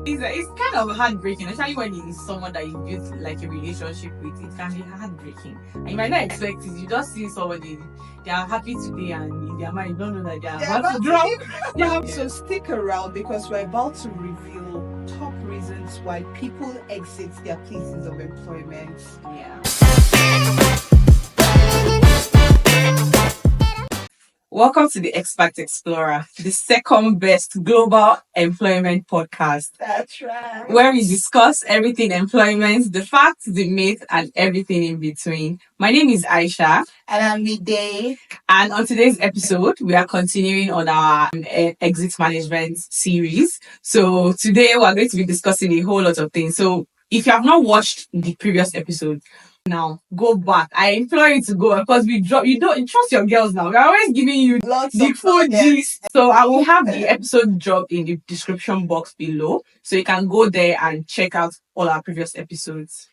It's kind of heartbreaking, especially when it is someone that you built like a relationship with. It can be heartbreaking. And you might not expect it. You just see somebody, they are happy today, and in their mind, you don't know that they are about to drop. So stick around because we're about to reveal top reasons why people exit their places of employment. Yeah. Welcome to the Expat Explorer, the second best global employment podcast. That's right. Where we discuss everything employment, the facts, the myth, and everything in between. My name is Aisha. And I'm Midday. And on today's episode, we are continuing on our exit management series. So today we're going to be discussing a whole lot of things. So if you have not watched the previous episode, now go back. I implore you to go because we drop. You don't trust your girls now. We're always giving you Lots the of full content. gist. So I will have the episode dropped in the description box below, so you can go there and check out all our previous episodes.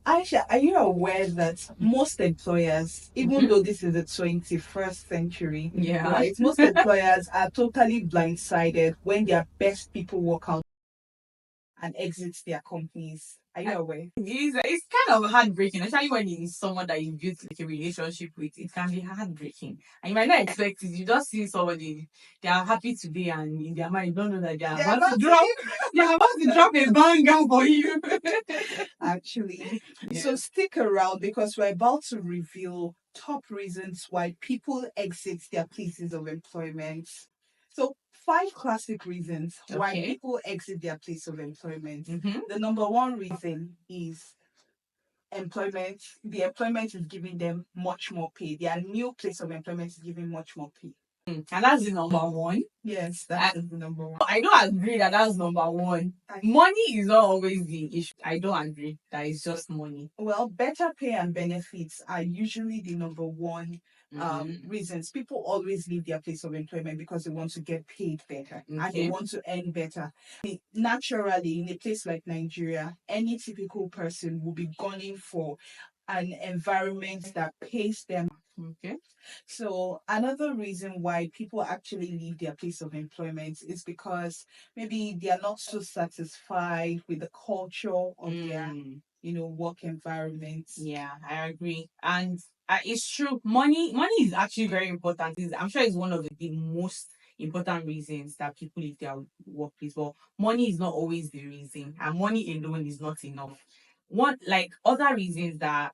Aisha, are you aware that most employers, even though this is the 21st century, Yeah. right, most employers are totally blindsided when their best people walk out and exit their companies? Are you aware? It's kind of heartbreaking, especially when it is someone that you built like a relationship with. It can be heartbreaking. And you might not expect it. You just see somebody, they are happy today, and in their mind, you don't know that they are about to drop. They are about to drop a banger for you. Actually. Yeah. So stick around because we're about to reveal top reasons why people exit their places of employment. So 5 classic reasons why Okay. people exit their place of employment. Mhm. The number one reason is employment. The employment is giving them much more pay. Their new place of employment is giving much more pay. And that's the number one. Yes, that is the number one. I don't agree that that's number one. Money is not always the issue. I don't agree that it's just money. Well, better pay and benefits are usually the number one reasons. People always leave their place of employment because they want to get paid better and they want to earn better. Naturally, in a place like Nigeria, any typical person will be gunning for an environment that pays them. Okay. So another reason why people actually leave their place of employment is because maybe they are not so satisfied with the culture of their work environment. Yeah, I agree. And it's true. Money is actually very important. I'm sure it's one of the most important reasons that people leave their workplace. But money is not always the reason, and money alone is not enough. One like other reasons that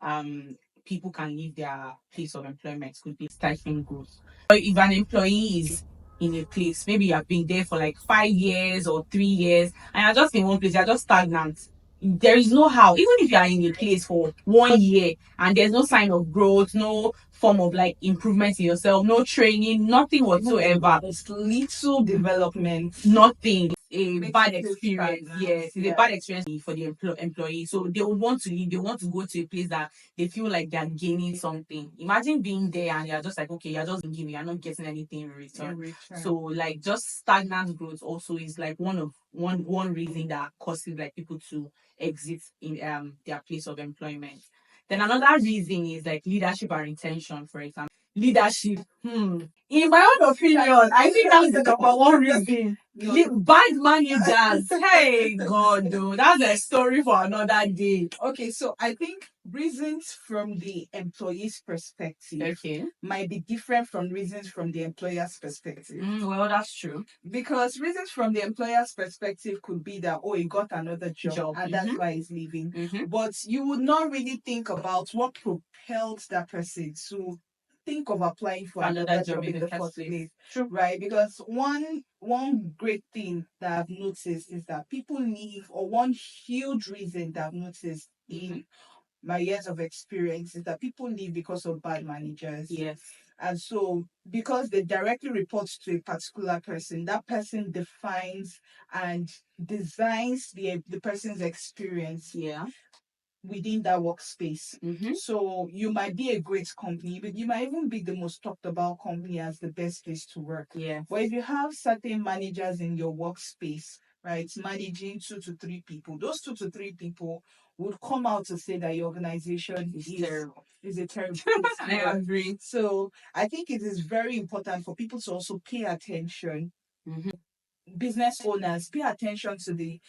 people can leave their place of employment could be stifling growth. Or if an employee is in a place, maybe you have been there for like 5 years or 3 years, and you're just in one place, you're just stagnant. There is no how, even if you are in a place for 1 year and there's no sign of growth, no form of like improvement in yourself, no training, nothing whatsoever. It's little development. Nothing. A Makes bad you feel experience. stagnant. Yes, it's a bad experience for the employee. So they would want to leave. They want to go to a place that they feel like they're gaining something. Imagine being there and you're just like, okay, you're just giving, you're not getting anything in return. So like just stagnant growth also is like one reason that causes like people to exit in their place of employment. Then another reason is like leadership and retention, for example. Leadership. In my own opinion, I think that's the number one reason. Bad managers. Hey God, though, that's a story for another day. Okay, so I think reasons from the employee's perspective might be different from reasons from the employer's perspective. Well, that's true. Because reasons from the employer's perspective could be that, oh, he got another job. And that's why he's leaving. But you would not really think about what propelled that person to think of applying for another job in the first place. True. Right? Because one great thing that I've noticed is that people leave, or one huge reason that I've noticed in my years of experience is that people leave because of bad managers. Yes. And so, because they directly report to a particular person, that person defines and designs the person's experience within that workspace. So you might be a great company, but you might even be the most talked about company as the best place to work. Yeah. But if you have certain managers in your workspace, right, managing 2 to 3 people, those 2 to 3 people would come out to say that your organization is terrible. Is a terrible place to I work. agree. So I think it is very important for people to also pay attention business owners, pay attention to the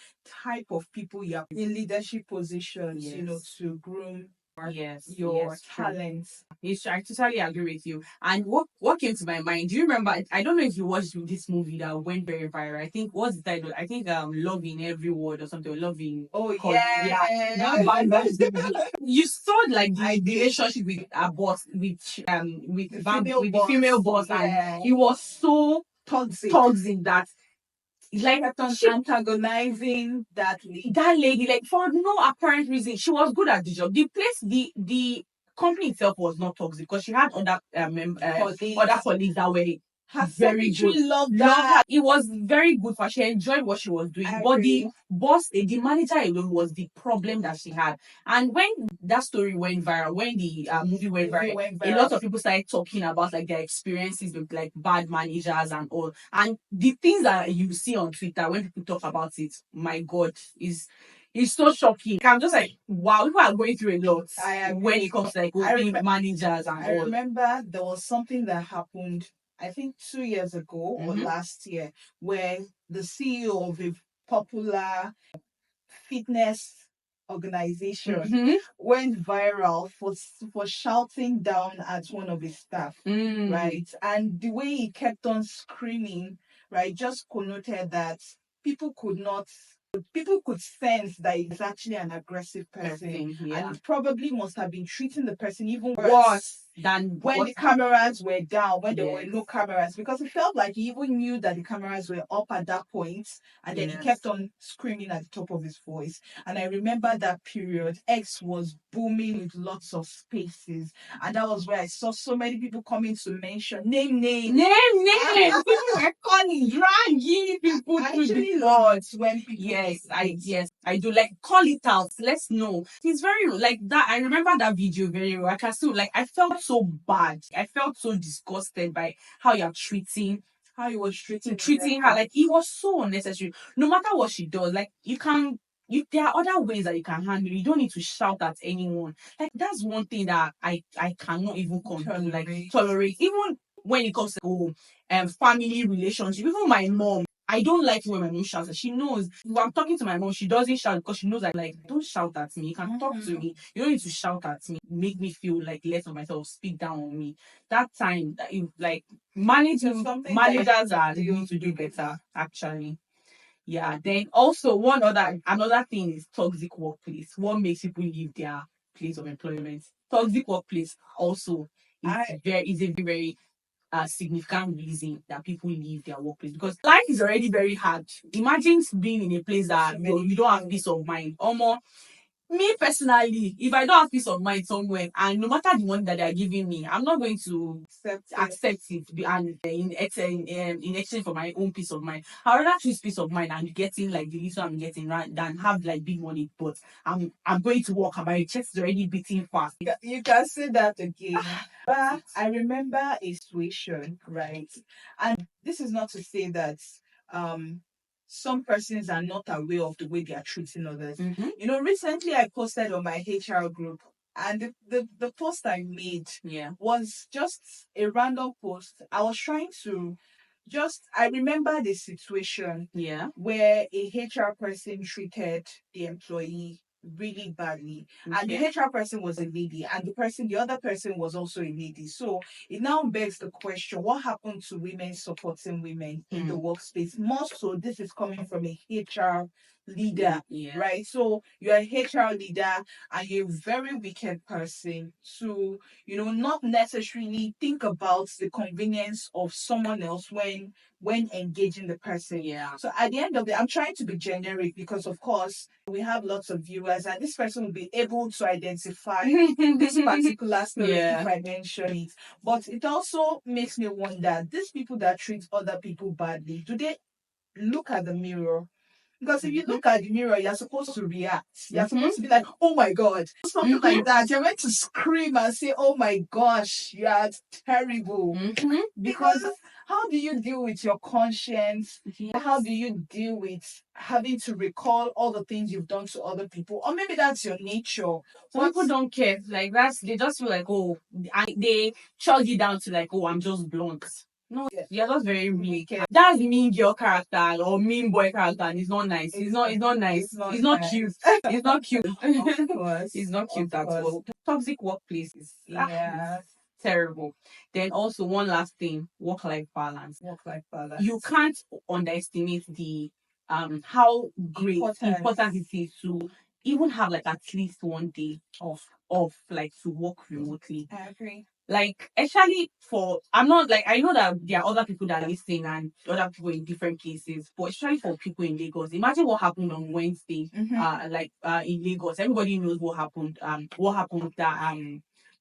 type of people you are in leadership positions, to groom your talents. Yes, I totally agree with you. And what came to my mind? Do you remember? I don't know if you watched this movie that went very viral. I think what's the title? I think Love in Every Word or something. Love in Yeah. that bad movie. You saw like the relationship with a boss with the female boss, and it was so toxic that like antagonizing that lady, like for no apparent reason. She was good at the job. The place, the company itself was not toxic because she had other other colleagues that were her very secretary good. loved Loved her. that. It was very good for her. She enjoyed what she was doing. I But agree. the boss, the manager alone was the problem that she had. And when that story went viral, when the movie went viral, a lot of people started talking about like their experiences with like bad managers and all. And the things that you see on Twitter when people talk about it, my God, is it's so shocking. I'm just like, wow, people are going through a lot when it comes to like being managers and I all. remember there was something that happened, I think 2 years ago or last year, where the CEO of a popular fitness organization went viral for shouting down at one of his staff, right? And the way he kept on screaming, right, just connoted that people could sense that he's actually an aggressive person, and probably must have been treating the person even worse than when the cameras were down, when there were no cameras, because it felt like he even knew that the cameras were up at that point, and then he kept on screaming at the top of his voice. And I remember that period, X was booming with lots of spaces, and that was where I saw so many people coming to mention name. People were calling, dragging people to the court when people I do, like, call it out. Let's know. It's very like that. I remember that video very well. I can still, like, I felt so bad. I felt so disgusted by how you're treating how he was treating her. Like, it was so unnecessary. No matter what she does, like, there are other ways that you can handle it. You don't need to shout at anyone. Like, that's one thing that I cannot even tolerate. Even when it comes to family relationship. Even my mom, I don't like when my mom shouts. She knows if I'm talking to my mom, she doesn't shout because she knows that, like, don't shout at me. You can talk to me. You don't need to shout at me. Make me feel like less of myself. Speak down on me. That time, that if, like, managers are need to do better, actually. Yeah. Then also another thing is toxic workplace. What makes people leave their place of employment? Toxic workplace also is a very significant reason that people leave their workplace, because life is already very hard. Imagine being in a place that you don't have peace of mind. Almost me personally, if I don't have peace of mind somewhere, and no matter the money that they are giving me, I'm not going to accept it. And in exchange for my own peace of mind, I would rather choose peace of mind and getting like the little I'm getting, right, than have like big money. But I'm going to work and my chest is already beating fast. You can say that again. But I remember a situation, right? And this is not to say that some persons are not aware of the way they are treating others. Recently I posted on my HR group, and the post I made was just a random post. I was trying to I remember the situation where a HR person treated the employee really badly. And the HR person was a lady, and the other person was also a lady. So it now begs the question, what happened to women supporting women in the workspace? More so, this is coming from a HR leader, right? So you're a HR leader and you're a very wicked person to, not necessarily think about the convenience of someone else when engaging the person. So at the end of the day, I'm trying to be generic because of course we have lots of viewers and this person will be able to identify this particular story if I mention it. But it also makes me wonder, these people that treat other people badly, do they look at the mirror? Because if you look at the mirror, you're supposed to react. You're supposed to be like, oh my God, something like that. You're meant to scream and say, oh my gosh, you're terrible. Because how do you deal with your conscience? How do you deal with having to recall all the things you've done to other people? Or maybe that's your nature. Some people don't care. Like, they just feel like, oh, and they chug it down to like, oh, I'm just blunt. No, you're just very weak. That's mean girl character or mean boy character, and it's not nice. It's not nice. It's not nice. cute. It's not cute. Of course. It's not cute at all. Toxic workplaces. Yeah. It's terrible. Then also one last thing, work-life balance. Work-life balance. You can't underestimate the how great important it is to even have like at least one day of like to work remotely. I agree. Like especially for I'm not like I know that there are other people that are listening and other people in different places, but especially for people in Lagos. Imagine what happened on Wednesday. In Lagos. Everybody knows what happened that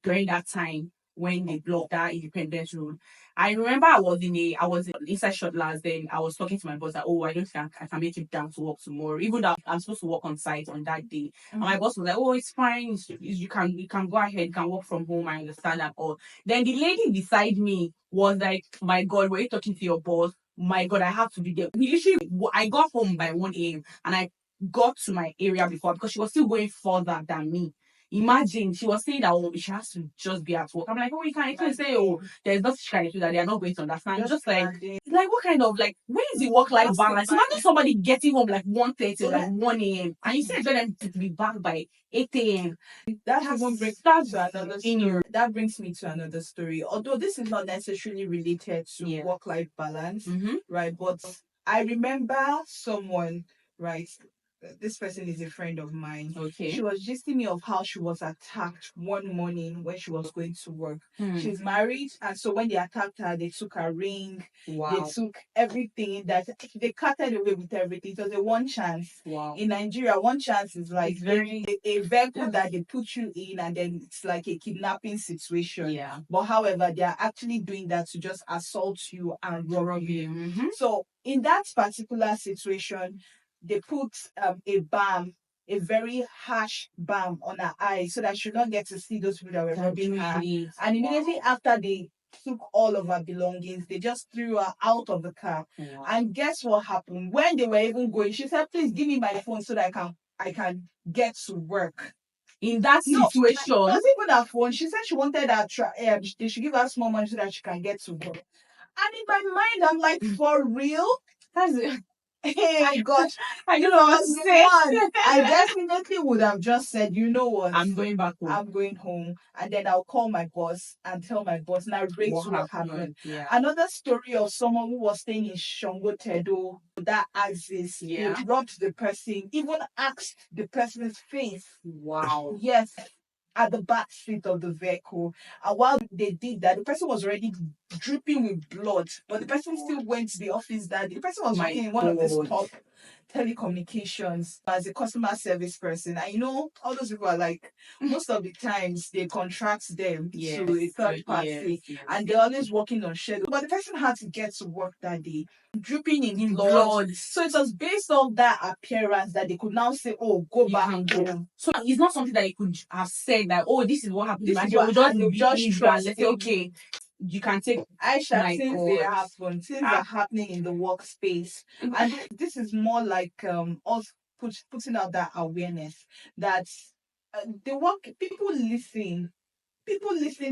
during that time when they blocked that Independence Road. I remember I was inside short last then I was talking to my boss that I don't think I can make it down to work tomorrow, even though I'm supposed to work on site on that day. And my boss was like, "Oh, it's fine. You can go ahead. You can work from home. I understand that." All. Then the lady beside me was like, "My God, were you talking to your boss? My God, I have to be there." We literally, I got home by 1 a.m. and I got to my area before because she was still going further than me. Imagine she was saying that she has to just be at work. I'm like, oh, you can't say, oh, there's nothing she can do that they are not going to understand. Just like what kind of like where is the work-life balance? Imagine somebody getting home like 1:30 or like 1 a.m. and you said them to be back by 8 a.m. That brings me to another story. Although this is not necessarily related to work-life balance, right? But I remember someone, right? This person is a friend of mine. Okay. She was gisting me of how she was attacked one morning when she was going to work. She's married, and so when they attacked her, they took her ring. Wow. They took everything that they carted away with everything. It was a one chance. Wow. In Nigeria, one chance is like a vehicle that they put you in, and then it's like a kidnapping situation. Yeah. But however, they are actually doing that to just assault you and rob you. Mm-hmm. So in that particular situation, they put a very harsh balm on her eyes so that she should not get to see those people that were robbing her. And immediately after they took all of her belongings, they just threw her out of the car. Wow. And guess what happened? When they were even going, she said, "Please give me my phone so that I can get to work." In that situation, it wasn't even her phone. She said she wanted her they should give her small money so that she can get to work. And in my mind, I'm like, for real? That's it. Hey, God. I don't know what to say. I definitely would have just said, you know what? I'm going back home. I'm going home. And then I'll call my boss and tell my boss, narrate what happened. Yeah. Another story of someone who was staying in Shongo Tedo, that axis, they robbed the person, even asked the person's face. Wow. Yes. At the back seat of the vehicle. And while they did that, the person was already dripping with blood. But the person still went to the office that day. The person was working in one of these top telecommunications as a customer service person. And you know, all those people are like, most of the times they contract them to a third party. And they're always working on schedule. But the person had to get to work that day, dripping in blood. So it was based on that appearance that they could now say, "Oh, go back home." So it's not something that you could have said that, "Oh, this is what happened." This is they what would just trust. Let's say, okay, you can take. Aisha, things are happening in the workspace, and this is more like us putting out that awareness that the work people listen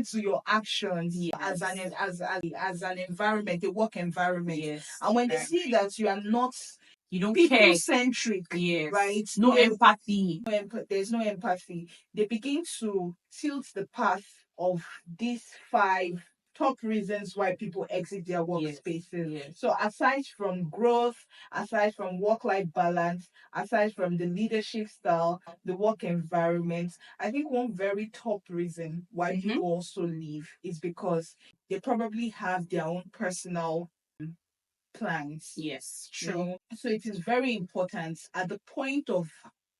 to your actions as an environment, a work environment. Yes. And when they see that you are not don't people centric, right? No empathy. There's no empathy. They begin to tilt the path of these 5 top reasons why people exit their workspaces. Yes. So aside from growth, aside from work-life balance, aside from the leadership style, the work environment, I think one very top reason why people also leave is because they probably have their own personal plans. Yes, true. So it is very important at the point of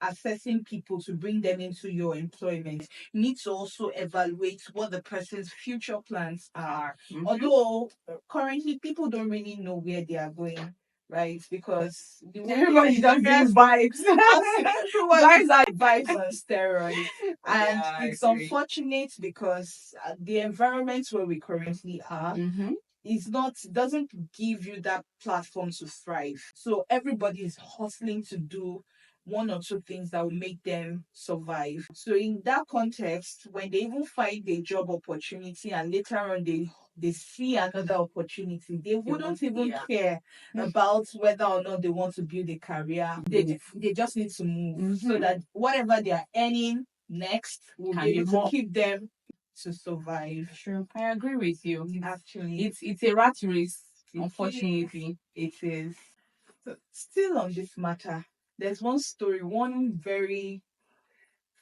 assessing people to bring them into your employment. You need to also evaluate what the person's future plans are. Although currently people don't really know where they are going. Right, because everybody does vibes. Vibes are vibes on steroids, and it's unfortunate because the environment where we currently are doesn't give you that platform to thrive. So everybody is hustling to do one or two things that will make them survive. So in that context, when they even find a job opportunity and later on they see another opportunity, they wouldn't even care about whether or not they want to build a career. They just need to move so that whatever they are earning next will be able to keep them to survive. Sure, I agree with you. Actually, It's a rat race, unfortunately. It is. So still on this matter, there's one story, one very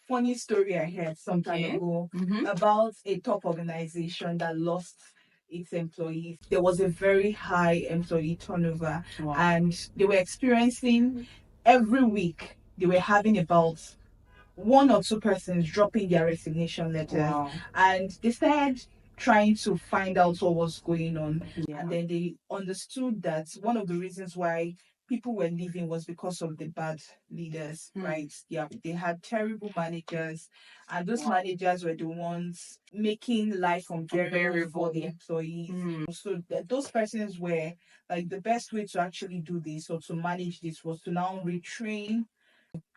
funny story I heard some time ago about a top organization that lost its employees. There was a very high employee turnover, and they were experiencing every week, they were having about one or two persons dropping their resignation letters. And they started trying to find out what was going on. And then they understood that one of the reasons why people were leaving was because of the bad leaders, right? Yeah, they had terrible managers, and those managers were the ones making life unbearable for the employees. So those persons were like, the best way to actually do this or to manage this was to now retrain,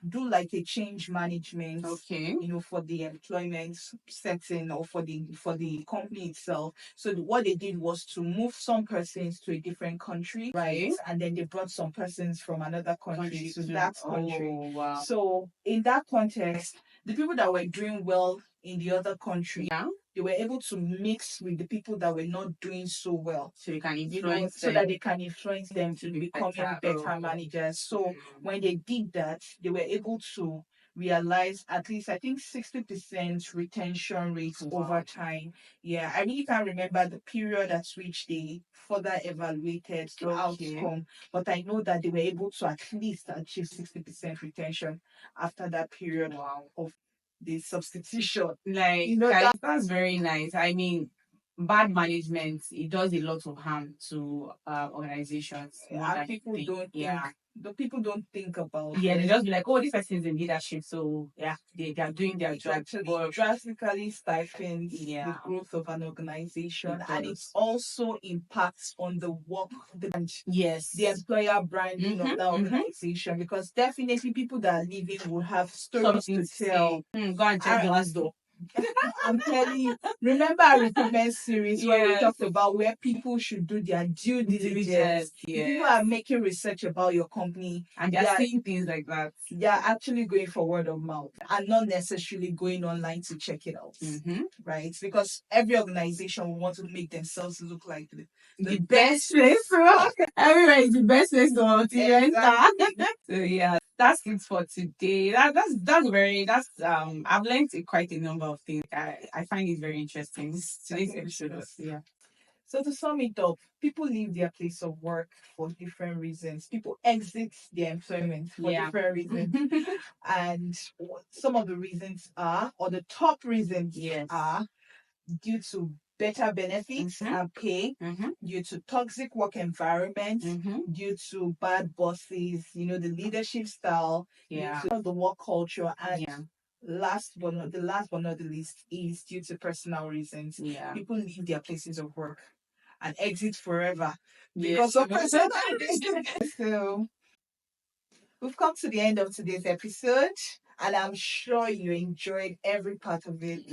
do like a change management, for the employment setting or for the company itself. So what they did was to move some persons to a different country, right? And then they brought some persons from another country to that country. So in that context, the people that were doing well in the other country, they were able to mix with the people that were not doing so well. So you can influence them. So that they can influence them to becoming better managers. So when they did that, they were able to realize at least, I think, 60% retention rate over time. Yeah, I really can't remember the period at which they further evaluated the outcome, but I know that they were able to at least achieve 60% retention after that period of the substitution. Like, that's very nice. I mean, bad management, it does a lot of harm to organizations. And people don't think. The people don't think about they just be like, oh, this person is in leadership, so they are doing their job. Actually, drastically stifles the growth of an organization, and it also impacts on the work, the employer branding of that organization, because definitely people that are leaving will have stories to tell. Go and check Glassdoor. I'm telling you, remember our recruitment series where we talked about where people should do their due diligence. People are making research about your company and they're saying things like that. They're actually going for word of mouth and not necessarily going online to check it out. Right? Because every organization will want to make themselves look like the best place. Everywhere is the best place to enter. So that's it for today. I've learned quite a number of things. I find it very interesting. Today's episode. So to sum it up, people leave their place of work for different reasons. People exit their employment for different reasons. And some of the reasons are, or the top reasons are, due to better benefits and pay, due to toxic work environment, due to bad bosses, the leadership style, due to the work culture, and last but not the least is due to personal reasons. People leave their places of work and exit forever because of personal reasons. So we've come to the end of today's episode, and I'm sure you enjoyed every part of it.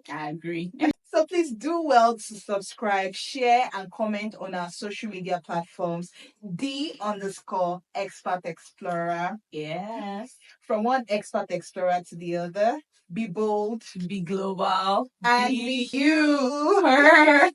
I agree. So please do well to subscribe, share, and comment on our social media platforms. _Expat Explorer. Yes. From one Expat Explorer to the other. Be bold, be global, and be you.